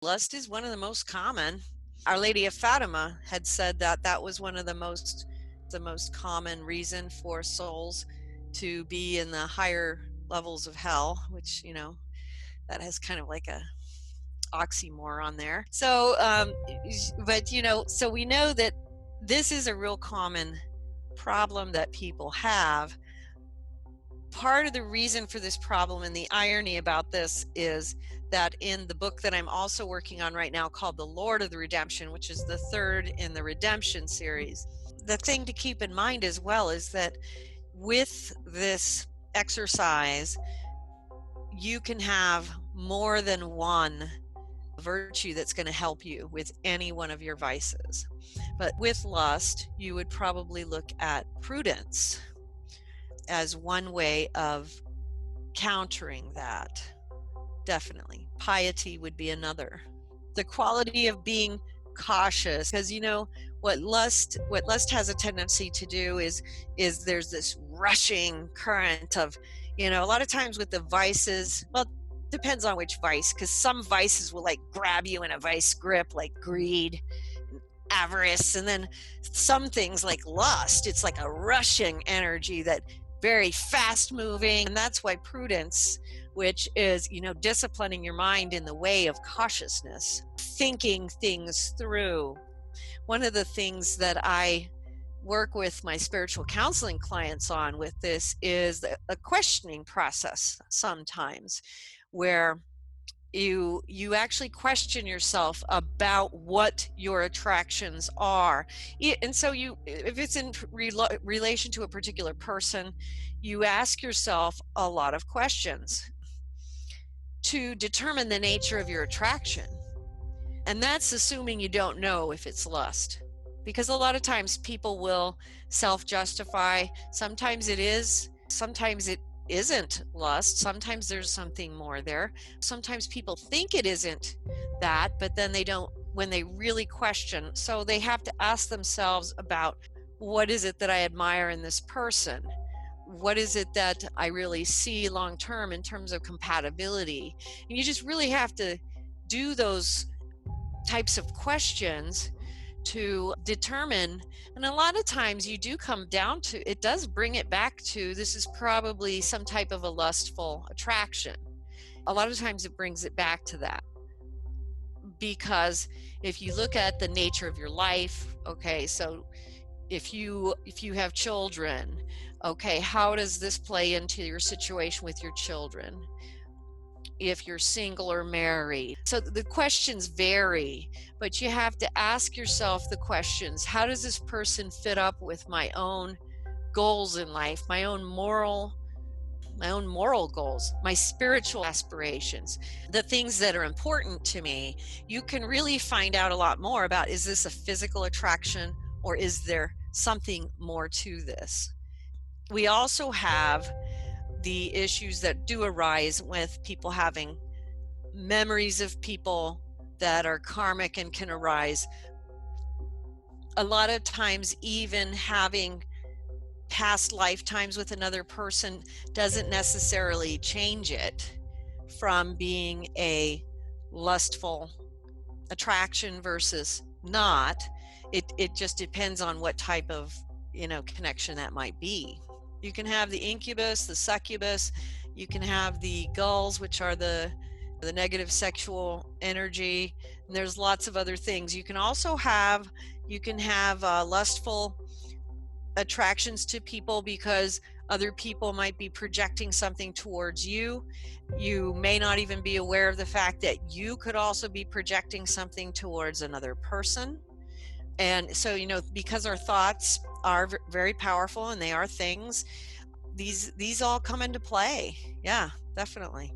Lust is one of the most common. Our Lady of Fatima had said that that was one of the most common reason for souls to be in the higher levels of hell, which, that has kind of like a oxymoron there. So, but, so we know that this is a real common problem that people have. Part of the reason for this problem and the irony about this is that in the book that I'm also working on right now called The Lord of the Redemption, which is the third in the Redemption series, the thing to keep in mind as well is that with this exercise, you can have more than one virtue that's going to help you with any one of your vices. But with lust, you would probably look at prudence as one way of countering that. Definitely. Piety would be another. The quality of being cautious, because what lust has a tendency to do is there's this rushing current of, a lot of times with the vices, well, depends on which vice, because some vices will like grab you in a vice grip, like greed, avarice, and then some things like lust, it's like a rushing energy that very fast moving. And that's why prudence, which is, disciplining your mind in the way of cautiousness, thinking things through. One of the things that I work with my spiritual counseling clients on with this is a questioning process sometimes, where you actually question yourself about what your attractions are. And so if it's in relation to a particular person, you ask yourself a lot of questions to determine the nature of your attraction. And that's assuming you don't know if it's lust, because a lot of times people will self-justify. Sometimes it is, sometimes it isn't lust. Sometimes there's something more there. Sometimes people think it isn't that, but then they don't when they really question. So they have to ask themselves about, what is it that I admire in this person? What is it that I really see long term in terms of compatibility? And you just really have to do those types of questions to determine. And a lot of times you do come down to, it does bring it back to, this is probably some type of a lustful attraction. A lot of times it brings it back to that, because if you look at the nature of your life, okay, so if you have children, okay, how does this play into your situation with your children? If you're single or married. So the questions vary, but you have to ask yourself the questions: how does this person fit up with my own goals in life, my own moral goals, my spiritual aspirations, the things that are important to me? You can really find out a lot more about, is this a physical attraction or is there something more to this? We also have the issues that do arise with people having memories of people that are karmic and can arise. A lot of times, even having past lifetimes with another person doesn't necessarily change it from being a lustful attraction versus not. It just depends on what type of connection that might be. You can have the incubus, the succubus, you can have the gulls, which are the negative sexual energy, and there's lots of other things. You can also have lustful attractions to people because other people might be projecting something towards you. You may not even be aware of the fact that you could also be projecting something towards another person. And so, because our thoughts are very powerful and they are things, these all come into play. Yeah, definitely.